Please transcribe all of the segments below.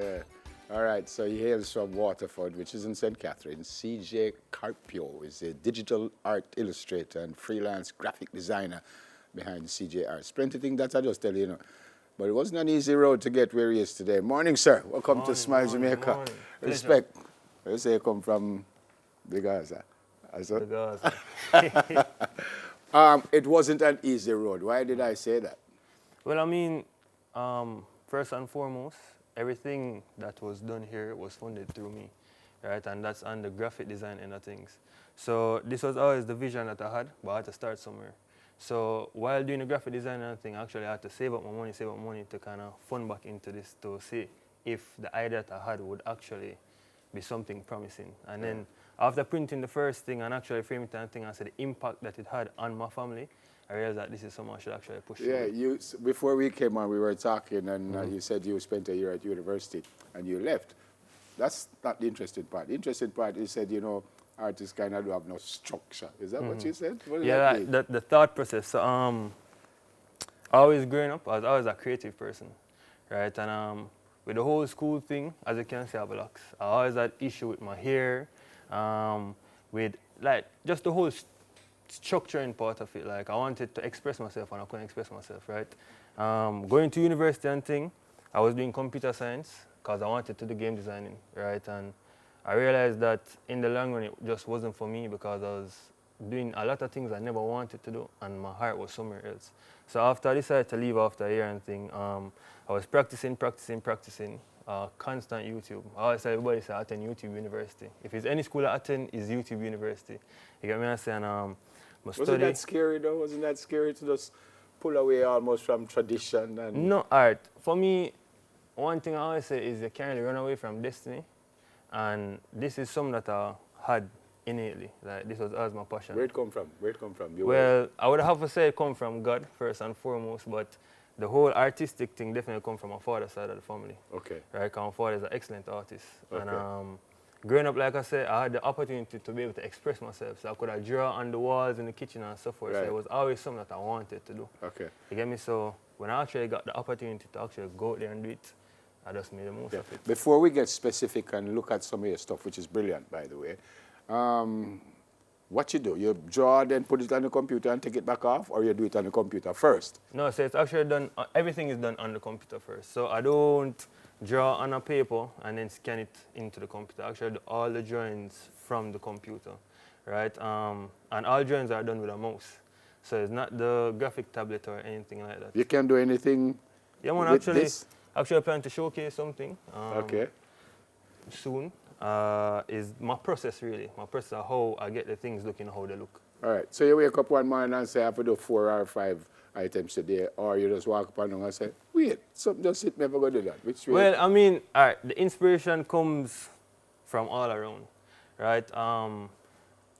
Yeah. All right, so he hails from Waterford, which is in St. Catharines. CJ Carpio is a digital art illustrator and freelance graphic designer behind CJ Arts. Plenty of things that I just tell you, But it wasn't an easy road to get where he is today. Morning, sir. Welcome to Smile Jamaica. Morning. Respect. You say you come from the Gaza. The Gaza. It wasn't an easy road. Why did I say that? Well, I mean, first and foremost, everything that was done here was funded through me, right? And that's on the graphic design end of things. So this was always the vision that I had, but I had to start somewhere. So while doing the graphic design and thing, actually I had to save up money to kind of fund back into this to see if the idea that I had would actually be something promising. And then after printing the first thing and actually framing it and thing, I said the impact that it had on my family, I realized that this is something I should actually push through. Before we came on, we were talking, and you said you spent a year at university and you left. That's not the interesting part. The interesting part is said, artists kind of do have no structure. Is that what you said? What does that mean? The thought process. So, always growing up, I was always a creative person, right? And with the whole school thing, as you can see, I have locks. I always had issue with my hair, with just the whole structuring part of it. Like I wanted to express myself and I couldn't express myself, right? Going to university and thing, I was doing computer science because I wanted to do game designing, right? And I realized that in the long run, it just wasn't for me because I was doing a lot of things I never wanted to do and my heart was somewhere else. So after I decided to leave after a year and thing, I was practicing, constant YouTube. I always tell everybody, I attend YouTube University. If it's any school I attend, it's YouTube University. You get me? I'm saying, Wasn't that scary though? Wasn't that scary to just pull away almost from tradition? And No, art. For me, one thing I always say is you can't really run away from destiny. And this is something that I had innately. Like this was always my passion. Where it come from? I would have to say it come from God first and foremost, but the whole artistic thing definitely come from my father's side of the family. Okay. Right, because my father is an excellent artist. Okay. And growing up, like I said, I had the opportunity to be able to express myself. So I could draw on the walls in the kitchen and so forth. Right. So it was always something that I wanted to do. Okay. You get me? So when I actually got the opportunity to actually go out there and do it, I just made the most of it. Before we get specific and look at some of your stuff, which is brilliant, by the way, what you do? You draw, then put it on the computer and take it back off, or you do it on the computer first? No, so it's actually done, everything is done on the computer first. So I don't draw on a paper and then scan it into the computer. Actually, I do all the drawings from the computer, right? And all drawings are done with a mouse. So it's not the graphic tablet or anything like that. You can do anything with this? Actually, I plan to showcase something soon. Is my process really. My process of how I get the things looking how they look. All right. So you wake up one morning and say, I have to do 4 or 5 items today, or you just walk up and say, wait, something just hit me, never going to do that. Which way? Well, I mean, all right, the inspiration comes from all around, right?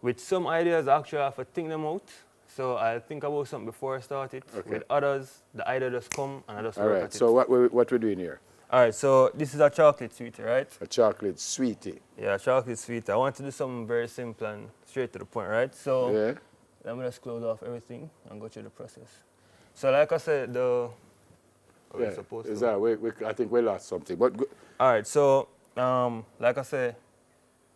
With some ideas, actually, I have to think them out. So I think about something before I start it. Okay. With others, the idea just come and I just work at it. All right, so what we're doing here? All right, so this is a chocolate sweetie, right? A chocolate sweetie. Yeah, chocolate sweetie. I want to do something very simple and straight to the point, right? So let me just close off everything and go through the process. So like I said, we're supposed to. I think we lost something. But all right, so like I said,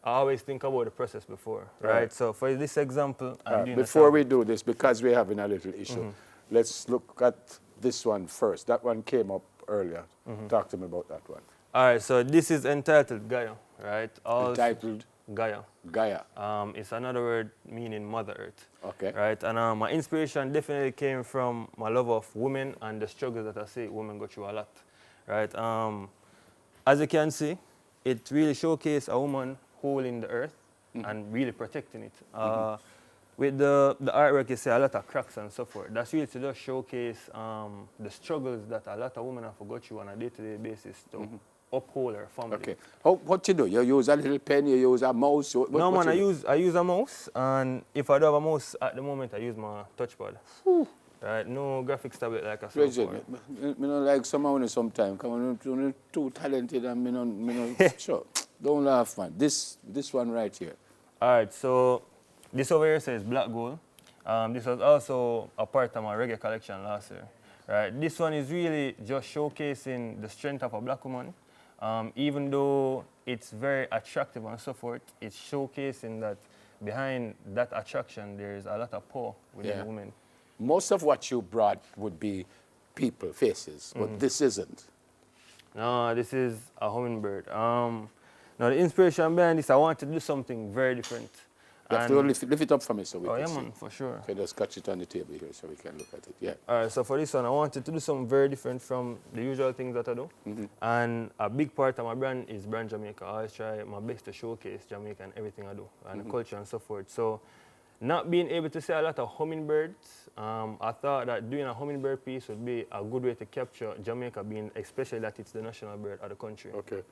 I always think about the process before, right? So for this example, before we do this, because we're having a little issue, let's look at this one first. That one came up earlier. Talk to me about that one. All right, so this is entitled Gaia, right? Entitled? Gaia. Gaia. It's another word meaning Mother Earth. Okay. Right, and my inspiration definitely came from my love of women and the struggles that I see women go through a lot, right? As you can see, it really showcases a woman holding the earth and really protecting it. With the artwork, you see a lot of cracks and so forth. That's really to just showcase the struggles that a lot of women have to go through on a day-to-day basis to uphold her family. Okay. What you do? You use a little pen, you use a mouse? No, man, I use a mouse, and if I don't have a mouse at the moment, I use my touchpad. Right, no graphics tablet like I said before. I don't like someone sometimes. Come on, you're too talented and me no sure. Don't laugh, man. This one right here. All right, so this over here says Black Gold. This was also a part of my reggae collection last year. Right, this one is really just showcasing the strength of a black woman Even though it's very attractive and so forth, it's showcasing that behind that attraction, there's a lot of power within the women. Most of what you brought would be people, faces, but this isn't. No, this is a hummingbird. Now, the inspiration behind this, I wanted to do something very different. You have to lift it up for me so we Oh, can yeah, see. man, for sure. Okay, just catch it on the table here so we can look at it. Yeah. All right, so for this one, I wanted to do something very different from the usual things that I do. And a big part of my brand is Brand Jamaica. I always try my best to showcase Jamaica and everything I do, and the culture and so forth. So, not being able to see a lot of hummingbirds, I thought that doing a hummingbird piece would be a good way to capture Jamaica, being especially that it's the national bird of the country. Okay.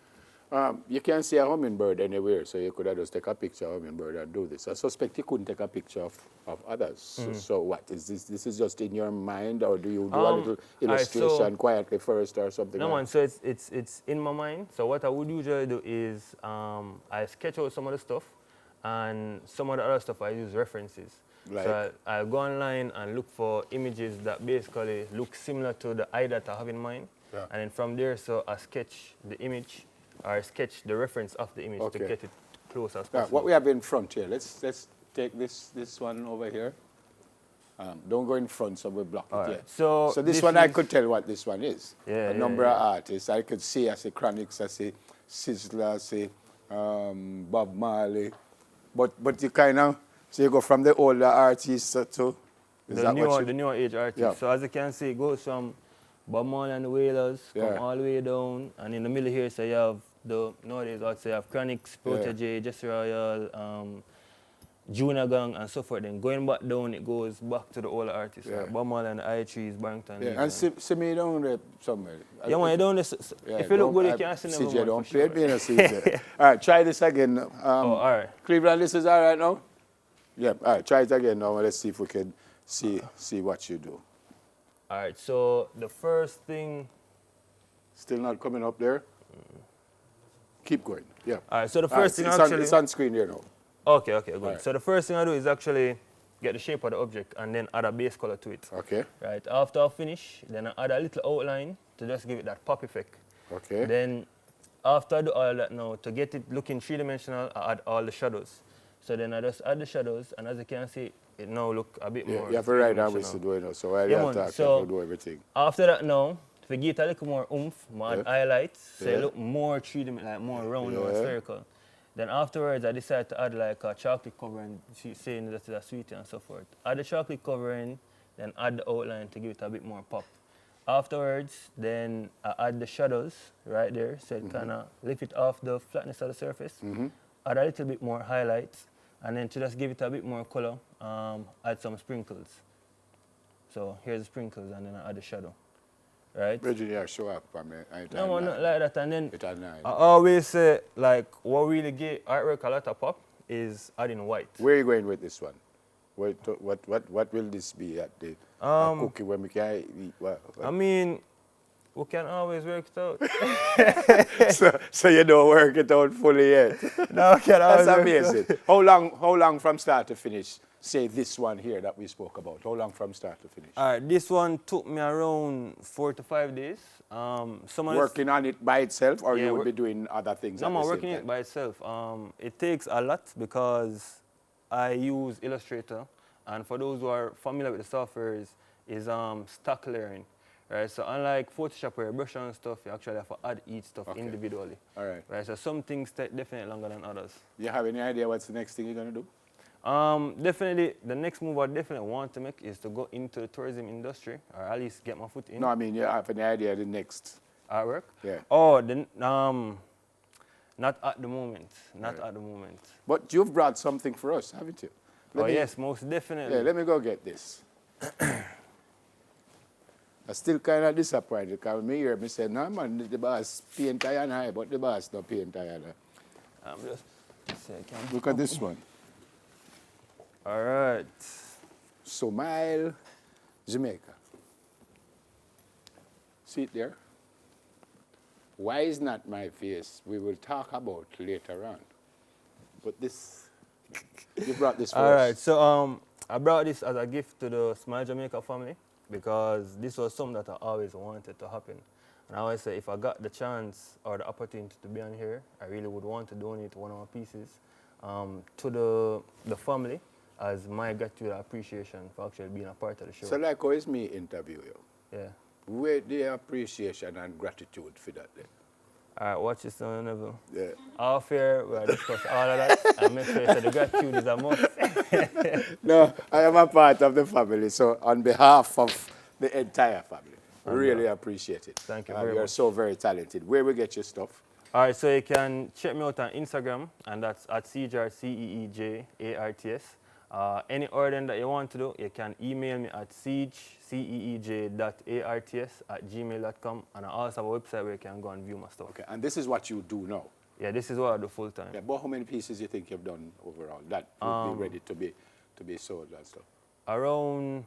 You can't see a hummingbird anywhere, so you could have just take a picture of a hummingbird and do this. I suspect you couldn't take a picture of others. So what, is this is just in your mind, or do you do a little illustration quietly first or something? No, man, so it's in my mind. So what I would usually do is I sketch out some of the stuff, and some of the other stuff I use references. Like? So I'll go online and look for images that basically look similar to the eye that I have in mind. Yeah. And then from there, so I sketch the image, or I sketch the reference of the image to get it close as possible. What we have in front here, let's take this one over here. Don't go in front, so we'll block it. Right. Yeah. So this one, I could tell what this one is. Yeah, a number of artists. I could see, I see Chronics, I see Sizzler, I see Bob Marley. But you kind of, so you go from the older artists to the newer age artists. Yeah. So as you can see, it goes from Bob Marley and the Wailers, come all the way down, and in the middle here, so you have nowadays I'd say you have Chronics, TVJ, Jesse Royal, Junior Gang, and so forth. Then going back down, it goes back to the older artists, like Bob Marley and the I-Trees, Barrington. Yeah, and see me down there somewhere. Yeah, man, you down there. If you look good, you can't see them. CJ, don't play me, CJ. All right, try this again. All right. Cleveland, this is all right now? Yeah, all right, try it again now. Let's see if we can see what you do. All right, so the first thing... Still not coming up there? Keep going, yeah. All right, so the first thing it's on screen here now. Okay, good. Right. So the first thing I do is actually get the shape of the object and then add a base color to it. Okay. Right, after I finish, then I add a little outline to just give it that pop effect. Okay. Then after I do all that now, to get it looking three-dimensional, I add all the shadows. So then I just add the shadows, and as you can see, it now look a bit more. You have to write down what to do now, so while you have to so do everything. After that now, to give it a little more oomph, I add highlights, so it look more three-dimensional, like more round or spherical. Then afterwards, I decided to add like a chocolate covering, saying that it's a sweetie and so forth. Add the chocolate covering, then add the outline to give it a bit more pop. Afterwards, then I add the shadows right there, so it kind of lift it off the flatness of the surface. Add a little bit more highlights, and then to just give it a bit more color, add some sprinkles. So here's the sprinkles, and then I add the shadow. Right? Virginia, show up for me. No, not like that. And then I always say, like, what really get artwork a lot of pop is adding white. Where are you going with this one? What will this be at the cookie when we can eat? I mean, we can always work it out. so you don't work it out fully yet? No, we can always That's amazing. How long from start to finish? Say this one here that we spoke about. How long from start to finish? All right, this one took me around 4 to 5 days. Working on it by itself, or you would be doing other things? No, I'm working it by itself. It takes a lot because I use Illustrator, and for those who are familiar with the softwares, is stock layering. Right, so unlike Photoshop where you brush on stuff, you actually have to add each stuff individually. All right. Right, so some things take definitely longer than others. You have any idea what's the next thing you're going to do? Definitely, the next move I definitely want to make is to go into the tourism industry, or at least get my foot in. No, I mean, you have any idea the next? Artwork? Yeah. Oh, not at the moment. Not at the moment. But you've brought something for us, haven't you? Yes, most definitely. Yeah, let me go get this. I'm still kind of disappointed because me hear me say, no man, the boss paint I and I, but the boss no paint I and I. I'm just second. Look at this one. All right. Smile, Jamaica. See it there? Why is not my face? We will talk about later on. But this, you brought this for us. All right, so I brought this as a gift to the Smile Jamaica family because this was something that I always wanted to happen. And I always say if I got the chance or the opportunity to be on here, I really would want to donate one of my pieces to the family as my gratitude and appreciation for actually being a part of the show. So like how is me interview you? Yeah. Where the appreciation and gratitude for that then? All right, watch this on level. Yeah. Off here, we'll discuss all of that and make sure that the gratitude is a must. No, I am a part of the family, so on behalf of the entire family, really appreciate it. Thank you very You're much. so very talented. Where we get your stuff? All right, so you can check me out on Instagram, and that's at CJ, CEEJARTS. Any ordering that you want to do, you can email me at ceej.arts@gmail.com, and I also have a website where you can go and view my stuff. Okay, and this is what you do now. Yeah, this is what I do full time. Yeah, but how many pieces you think you've done overall that would be ready to be sold and stuff? Around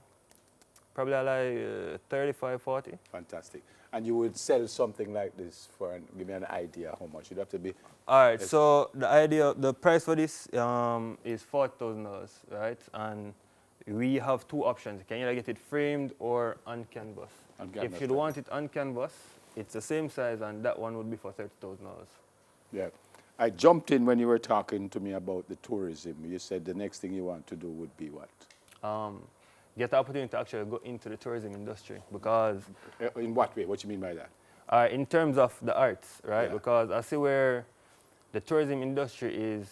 probably like 35, 40. Fantastic. And you would sell something like this for, give me an idea how much. You'd have to be. All right, so the price for this is $4,000, right? And we have two options. You can either get it framed or on canvas. On canvas, If you want it on canvas, it's the same size, and that one would be for $30,000. Yeah. I jumped in when you were talking to me about the tourism. You said the next thing you want to do would be what? Get the opportunity to actually go into the tourism industry because... In what way? What do you mean by that? in terms of the arts, right? Yeah. Because I see where the tourism industry is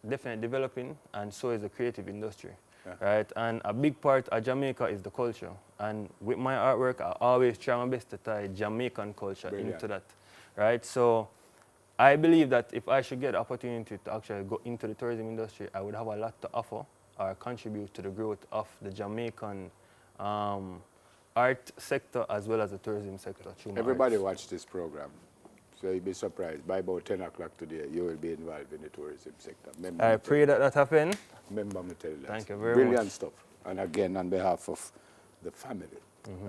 definitely developing, and so is the creative industry, right? And a big part of Jamaica is the culture. And with my artwork, I always try my best to tie Jamaican culture into that, right? So I believe that if I should get the opportunity to actually go into the tourism industry, I would have a lot to offer or contribute to the growth of the Jamaican art sector as well as the tourism sector. Everybody watch this program. So you'll be surprised. By about 10 o'clock today, you will be involved in the tourism sector. I pray that happens. Remember me tell you that. Thank you very much. Brilliant stuff. And again, on behalf of the family,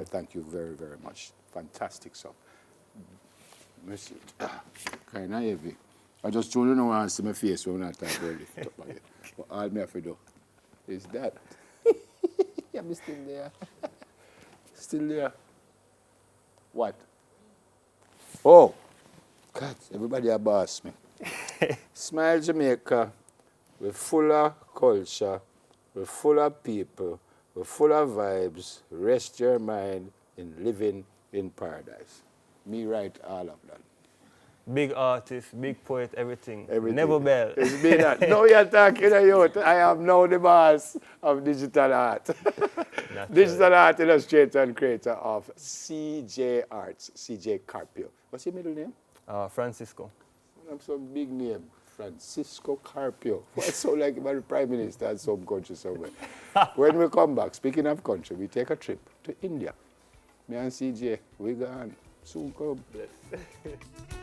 I thank you very, very much. Fantastic stuff. Mercy. Kind of heavy. I just told you no one to see my face when I talk about lift up again. But all me have to do is that. Yeah, I'm still there. Still there. What? Oh, God, everybody a boss me. Smile Jamaica. We're full of culture. We're full of people. We're full of vibes. Rest your mind in living in paradise. Me write all of that. Big artist, big poet, everything. Everything. Never bell. It's me that. No, you're talking to you. I am now the boss of digital art. Digital art illustrator and creator of CJ Arts, CJ Carpio. What's your middle name? Francisco. That's some big name. Francisco Carpio. Why so like about the Prime Minister at some country somewhere? When we come back, speaking of country, we take a trip to India. Me and CJ, we gone. Soon come. Bless.